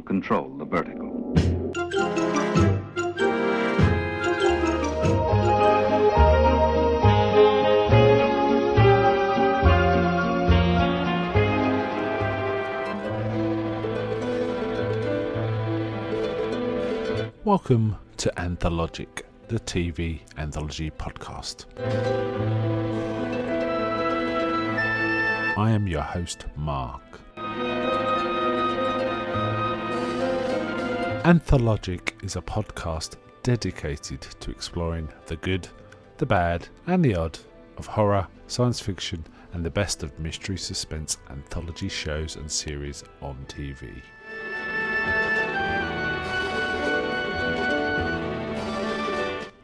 control the vertical. Welcome to Anthologic, the TV anthology podcast. I am your host, Mark. Anthologic is a podcast dedicated to exploring the good, the bad, and the odd of horror, science fiction, and the best of mystery suspense anthology shows and series on TV.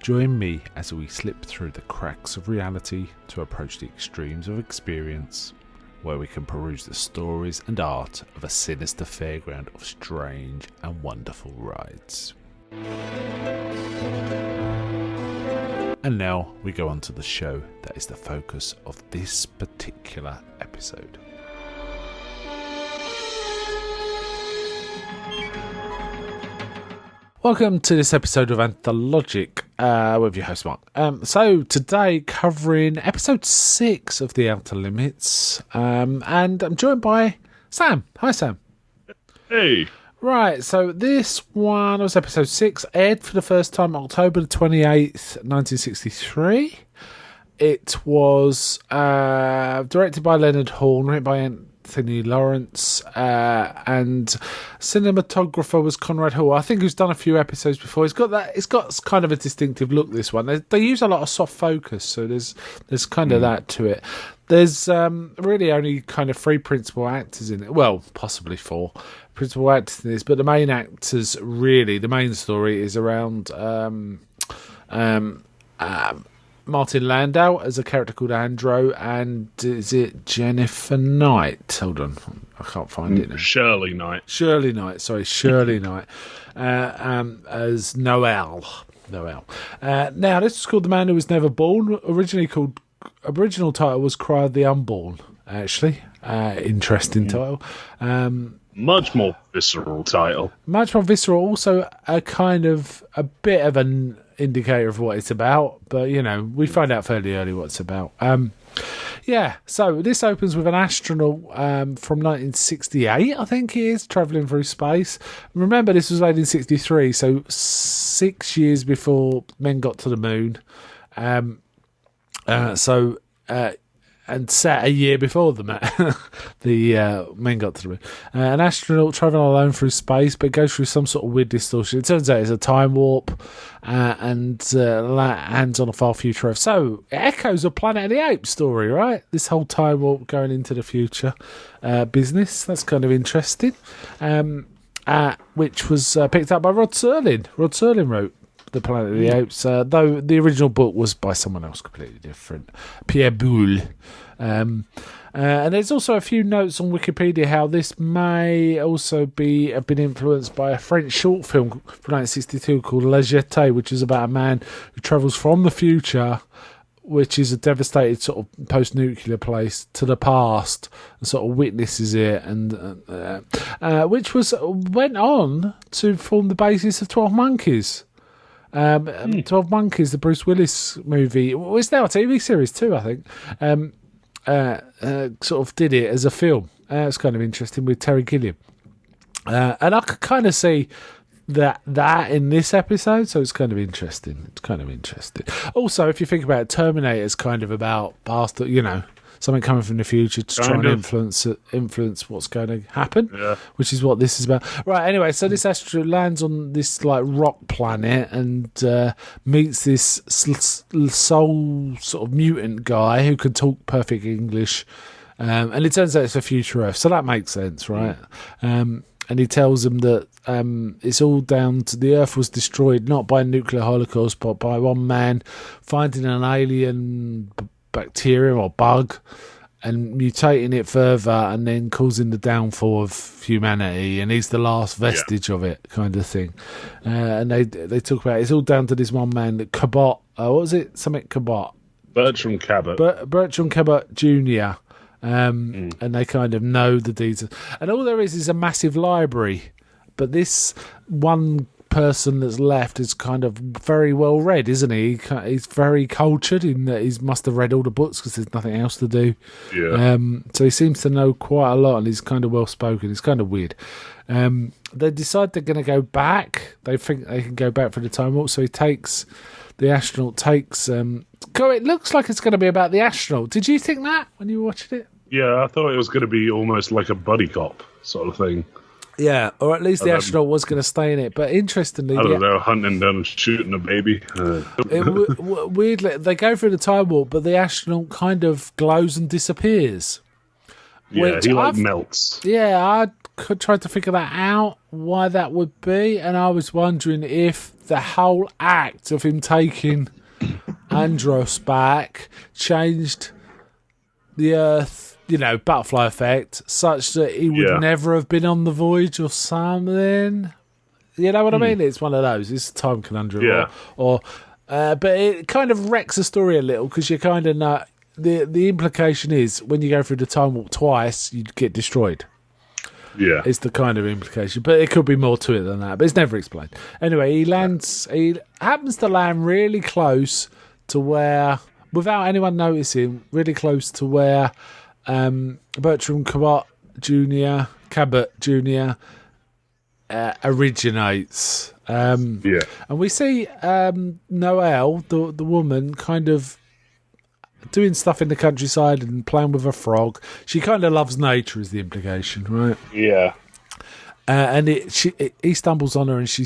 Join me as we slip through the cracks of reality to approach the extremes of experience, where we can peruse the stories and art of a sinister fairground of strange and wonderful rides. And now we go on to the show that is the focus of this particular episode. Welcome to this episode of Anthologic with your host Mark. So today covering episode 6 of The Outer Limits, and I'm joined by Sam. Hi Sam. Hey. Right, so this one was episode 6, aired for the first time October the 28th, 1963. It was directed by Leonard Horn, written by Anthony Lawrence, and cinematographer was Conrad Hall. I think he's done a few episodes before. It's got kind of a distinctive look, this one. They use a lot of soft focus, so there's kind of that to it. There's really only kind of 3 principal actors in it. Well, possibly 4 principal actors in this, but the main actors, really, the main story is around Martin Landau as a character called Andro, and is it Jennifer Knight? Hold on, I can't find it now. Shirley Knight as Noel. Now, this was called The Man Who Was Never Born. Original title was Cry of the Unborn, actually. Interesting title. Much more visceral title. Much more visceral. Also, a bit of an indicator of what it's about, but we find out fairly early what it's about. So this opens with an astronaut from 1968, I think it is, travelling through space. Remember, this was made in 63, so 6 years before men got to the moon. And set a year before the men got to the moon. An astronaut travelling alone through space, but goes through some sort of weird distortion. It turns out it's a time warp, and lands on a far future Earth. So it echoes a Planet of the Apes story, right? This whole time warp going into the future business. That's kind of interesting. Which was picked up by Rod Serling. Rod Serling wrote The Planet of the Apes, though the original book was by someone else completely different, Pierre Boulle. And there's also a few notes on Wikipedia how this may also have been influenced by a French short film from 1962 called La Jetée, which is about a man who travels from the future, which is a devastated sort of post-nuclear place, to the past and sort of witnesses it, and which went on to form the basis of 12 Monkeys. 12 Monkeys, the Bruce Willis movie. Well, it's now a TV series too, I think. Sort of did it as a film. It's kind of interesting with Terry Gilliam. And I could kind of see that in this episode, so it's kind of interesting. Also, if you think about it, Terminator is kind of about past, something coming from the future to try and influence what's going to happen, which is what this is about. Right, anyway, so this astronaut lands on this rock planet and meets this soul sort of mutant guy who can talk perfect English, and it turns out it's a future Earth, so that makes sense, right? And he tells them that it's all down to the Earth was destroyed not by a nuclear holocaust, but by one man finding an alien bacterium or bug and mutating it further and then causing the downfall of humanity, and he's the last vestige of it, kind of thing. And they talk about it's all down to this one man, Cabot. What was it? Something Cabot. Bertram Cabot. Bertram Cabot Jr. And they kind of know the details. And all there is a massive library But this one person that's left is kind of very well read, isn't he? He's very cultured in that he must have read all the books because there's nothing else to do. Yeah. So he seems to know quite a lot, and he's kind of well spoken. It's kind of weird. They decide they're going to go back. They think they can go back for the time warp. So the astronaut takes. It looks like it's going to be about the astronaut. Did you think that when you were watching it? Yeah, I thought it was going to be almost like a buddy cop sort of thing. Yeah, or at least the astronaut was going to stay in it. But interestingly, I don't know, hunting down and shooting a baby. Weirdly, they go through the time warp, but the astronaut kind of glows and disappears. Yeah, he melts. Yeah, I tried to figure that out, why that would be, and I was wondering if the whole act of him taking Andros back changed the Earth, butterfly effect, such that he would never have been on the voyage or something. You know what I mean? It's one of those. It's a time conundrum. Yeah. But it kind of wrecks the story a little because you kind of know the implication is when you go through the time warp twice, you get destroyed. Yeah. It's the kind of implication. But it could be more to it than that. But it's never explained. Anyway, he happens to land really close to where, without anyone noticing, really close to where Bertram Cabot Jr. Originates. And we see Noelle, the woman, kind of doing stuff in the countryside and playing with a frog. She kind of loves nature, is the implication, right? Yeah. And he stumbles on her and she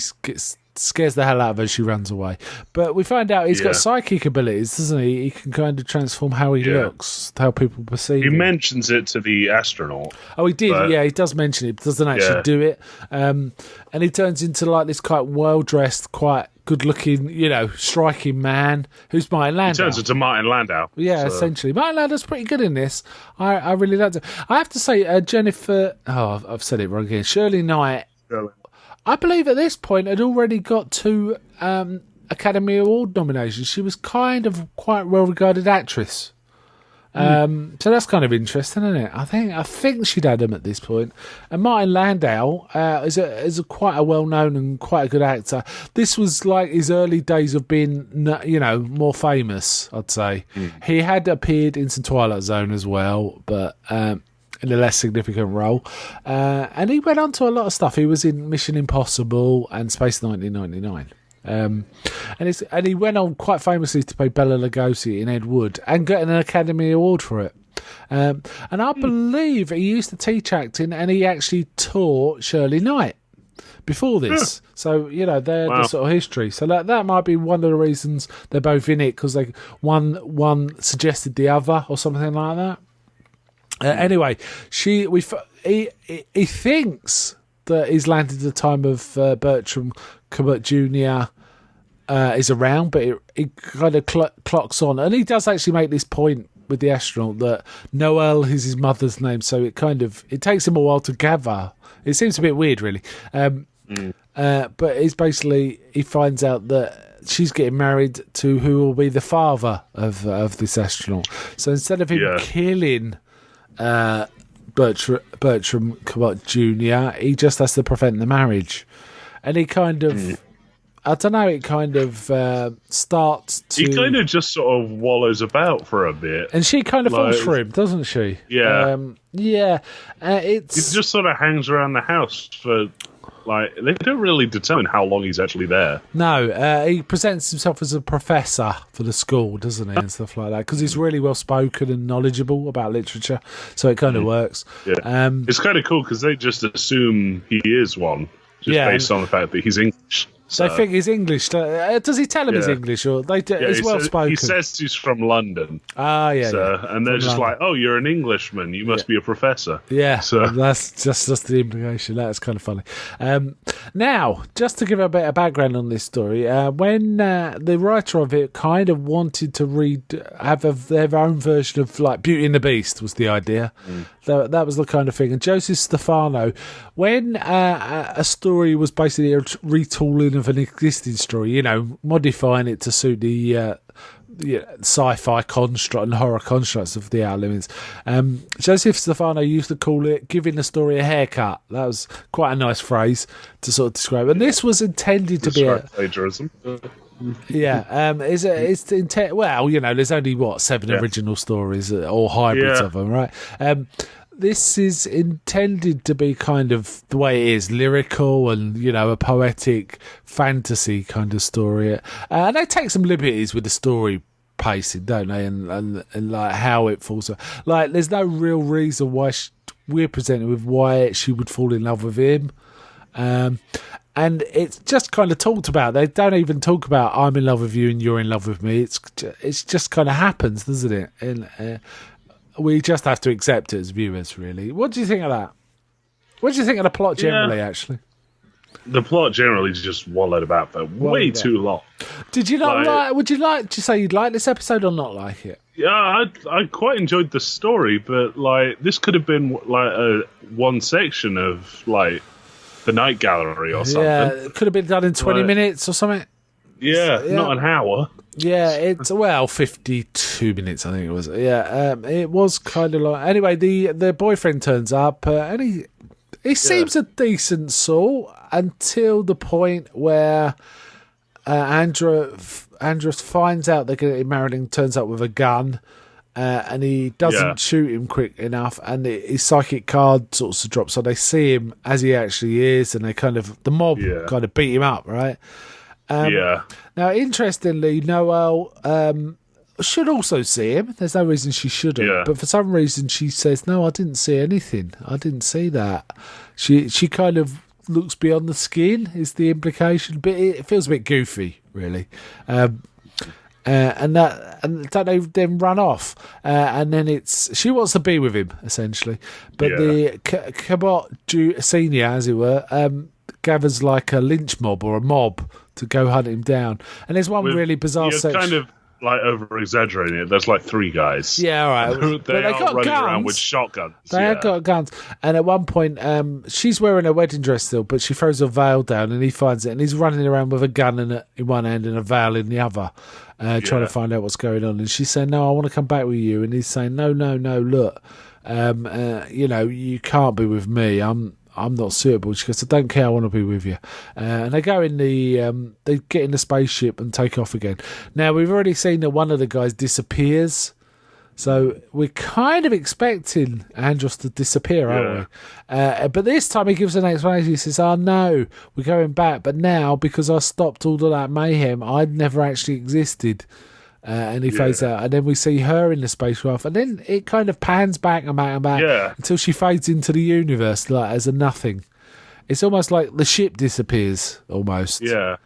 scares the hell out of her. She runs away. But we find out he's got psychic abilities, doesn't he? He can kind of transform how he looks, how people perceive him. He mentions it to the astronaut. Oh, he did. Yeah, he does mention it, but doesn't actually do it. And he turns into like this quite well-dressed, quite good-looking, striking man who's Martin Landau. He turns into Martin Landau. Yeah, essentially. Martin Landau's pretty good in this. I really liked it. I have to say, Jennifer... Oh, I've said it wrong again. Shirley Knight... I believe at this point had already got 2 Academy Award nominations. She was kind of quite well-regarded actress. So that's kind of interesting, isn't it? I think she'd had him at this point. And Martin Landau is quite a well-known and quite a good actor. This was like his early days of being, more famous, I'd say. He had appeared in some Twilight Zone as well, but in a less significant role. And he went on to a lot of stuff. He was in Mission Impossible and Space 1999. And he went on quite famously to play Bela Lugosi in Ed Wood and got an Academy Award for it. And I believe he used to teach acting and he actually taught Shirley Knight before this. So, they're the sort of history. So that might be one of the reasons they're both in it, because one suggested the other or something like that. Anyway, he thinks that he's landed at the time of Bertram Cabot Jr. Is around, but he kind of clocks on, and he does actually make this point with the astronaut that Noelle is his mother's name, so it takes him a while to gather. It seems a bit weird, really, but it's basically he finds out that she's getting married to who will be the father of this astronaut. So instead of him killing Bertram Cabot Jr., he just has to prevent the marriage, and he kind of. I don't know, it kind of starts to... He kind of just sort of wallows about for a bit. And she kind of falls for him, doesn't she? Yeah. He just sort of hangs around the house for... they don't really determine how long he's actually there. No, he presents himself as a professor for the school, doesn't he, and stuff like that, because he's really well-spoken and knowledgeable about literature, so it kind of works. Yeah. It's kind of cool, because they just assume he is one, based on the fact that he's English. So. They think he's English. Does he tell him he's English, or he's well spoken? He says he's from London. And they're just like, "Oh, you're an Englishman. You must be a professor." Yeah, so that's just the implication. That's kind of funny. Now, just to give a bit of background on this story, when the writer of it kind of wanted to have their own version of like Beauty and the Beast was the idea. That was the kind of thing. And Joseph Stefano, when a story was basically a retooling of an existing story, modifying it to suit the sci-fi construct and horror constructs of the Outer Limits. Joseph Stefano used to call it giving the story a haircut. That was quite a nice phrase to sort of describe. And this was intended to be plagiarism. Yeah, it's intent. Well, there's only 7 original stories or hybrids of them, right? This is intended to be kind of the way it is, lyrical and, a poetic fantasy kind of story. And they take some liberties with the story pacing, don't they? And like how it falls. Like, there's no real reason why we're presented with why she would fall in love with him. And it's just kind of talked about. They don't even talk about I'm in love with you and you're in love with me. It's just kind of happens, doesn't it? And we just have to accept it as viewers, really. What do you think of that? What do you think of the plot generally, actually? The plot generally is just wallowed about for way too long. Did you not like? Would you like to say you'd like this episode or not like it? Yeah, I quite enjoyed the story, but this could have been one section of the Night Gallery or something. Yeah, it could have been done in 20 minutes or something. Yeah, not an hour. Yeah, it's 52 minutes, I think it was. Yeah, it was kind of like. Anyway, the boyfriend turns up, and he seems a decent sort until the point where Andros finds out they're going to get married and turns up with a gun, and he doesn't shoot him quick enough, and his psychic card sort of drops, so they see him as he actually is, and the mob kind of beat him up, right? Now, interestingly, Noelle should also see him. There's no reason she shouldn't. But for some reason, she says, no, I didn't see anything. I didn't see that. She kind of looks beyond the skin, is the implication. But it feels a bit goofy, really. And they then run off. And then she wants to be with him, essentially. But the Cabot Senior, as it were, gathers like a lynch mob or a mob to go hunt him down. And there's one really bizarre section. Kind of over exaggerating it. There's 3 guys. Yeah, all right. they are got running guns. Around with shotguns. They have got guns. And at one point, she's wearing a wedding dress still, but she throws a veil down and he finds it. And he's running around with a gun in one hand and a veil in the other, trying to find out what's going on. And she's saying, no, I want to come back with you. And he's saying, no, look, you can't be with me. I'm not suitable. She goes, I don't care, I want to be with you. And they go in they get in the spaceship and take off again. Now, we've already seen that one of the guys disappears. So we're kind of expecting Andros to disappear, aren't we? But this time he gives an explanation. He says, oh, no, we're going back. But now, because I stopped all of that mayhem, I'd never actually existed. And he fades out, and then we see her in the spacecraft, and then it kind of pans back and back and back until she fades into the universe as a nothing. It's almost like the ship disappears, almost. Yeah.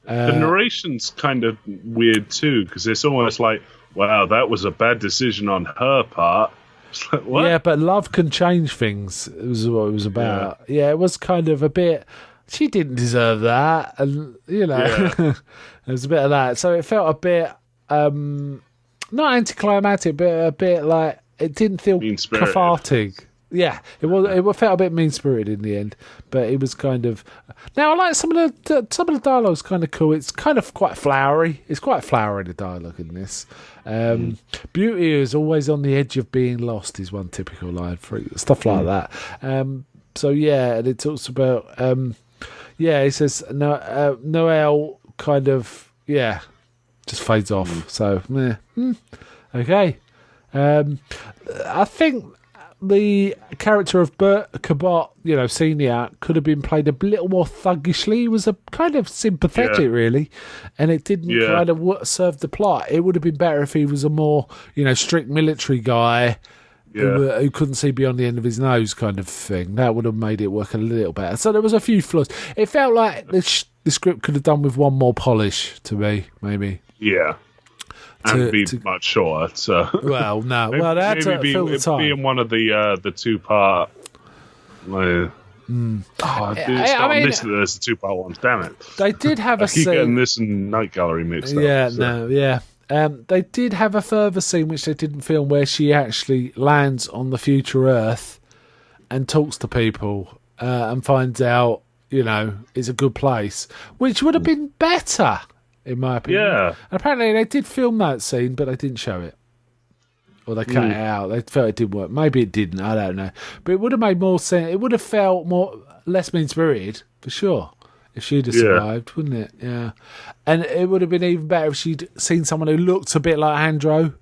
The narration's kind of weird too, because it's almost like, wow, that was a bad decision on her part. It's like, what? Yeah, but love can change things. It was what it was about. Yeah, it was kind of a bit. She didn't deserve that, and there was a bit of that. So it felt a bit. Not anticlimactic, but a bit like it didn't feel cathartic. Yeah, it felt a bit mean-spirited in the end, but it was kind of. Now I like some of the dialogue's kind of cool. It's kind of quite flowery. It's quite flowery, the dialogue in this. Beauty is always on the edge of being lost is one typical line for stuff like that. So yeah, and it talks about he says Noelle kind of just fades off. So, okay. I think the character of Bert Cabot, Senior, could have been played a little more thuggishly. He was a kind of sympathetic, really, and it didn't kind of serve the plot. It would have been better if he was a more, strict military guy who couldn't see beyond the end of his nose kind of thing. That would have made it work a little better. So there was a few flaws. It felt like the script could have done with one more polish to me, maybe. Yeah, and be much shorter. So well, no, well, they had to fill the time. Being one of the 2-part. I mean, this there's a 2-part one. Damn it! They did have a keep scene. Getting this and Night Gallery mixed up. They did have a further scene which they didn't film where she actually lands on the future Earth and talks to people and finds out, it's a good place, which would have been better in my opinion. Yeah. And apparently they did film that scene, but they didn't show it. Or they cut it out. They felt it didn't work. Maybe it didn't. I don't know. But it would have made more sense. It would have felt less mean-spirited, for sure, if she'd have survived, wouldn't it? Yeah. And it would have been even better if she'd seen someone who looked a bit like Andro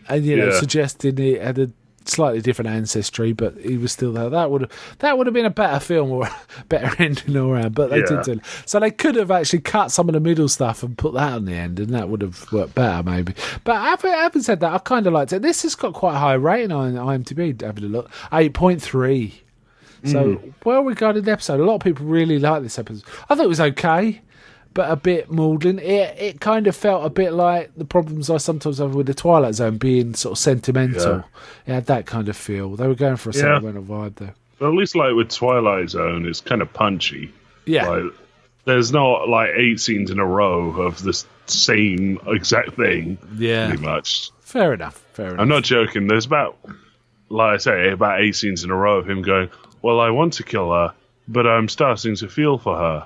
and, suggesting he had a slightly different ancestry, but he was still there. That would have been a better film or a better ending all around, but they didn't. So they could have actually cut some of the middle stuff and put that on the end, and that would have worked better, maybe. But having said that, I kind of liked it. This has got quite a high rating on IMDb, having a look. 8.3. So, well-regarded episode. A lot of people really like this episode. I thought it was okay, but a bit maudlin. It kind of felt a bit like the problems I sometimes have with the Twilight Zone, being sort of sentimental. Yeah. It had that kind of feel. They were going for a sentimental vibe there. But at least like with Twilight Zone, it's kind of punchy. Yeah. Like, there's not like 8 scenes in a row of the same exact thing. Yeah. Pretty much. Fair enough. I'm not joking. There's about 8 scenes in a row of him going, well, I want to kill her, but I'm starting to feel for her.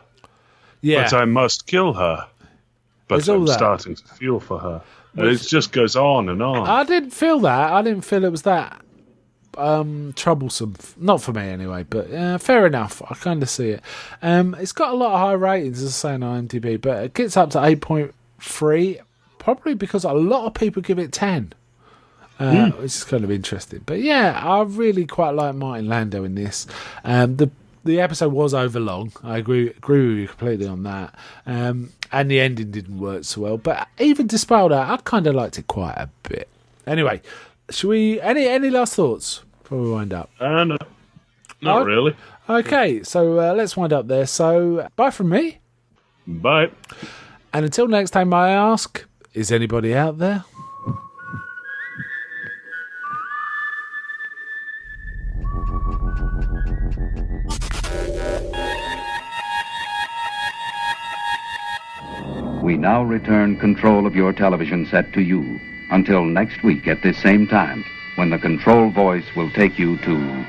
Yeah. But I must kill her. But I'm starting to feel for her. And it just goes on and on. I didn't feel that. I didn't feel it was that troublesome. Not for me anyway, but fair enough. I kind of see it. It's got a lot of high ratings, as I say, on IMDb, but it gets up to 8.3, probably because a lot of people give it 10. Which is kind of interesting. But yeah, I really quite like Martin Landau in this. The episode was overlong. I agree with you completely on that. And the ending didn't work so well. But even despite that, I kind of liked it quite a bit. Anyway, should we... Any last thoughts before we wind up? No. Not really. Okay, so let's wind up there. So, bye from me. Bye. And until next time, I ask, is anybody out there? We now return control of your television set to you until next week at this same time, when the control voice will take you to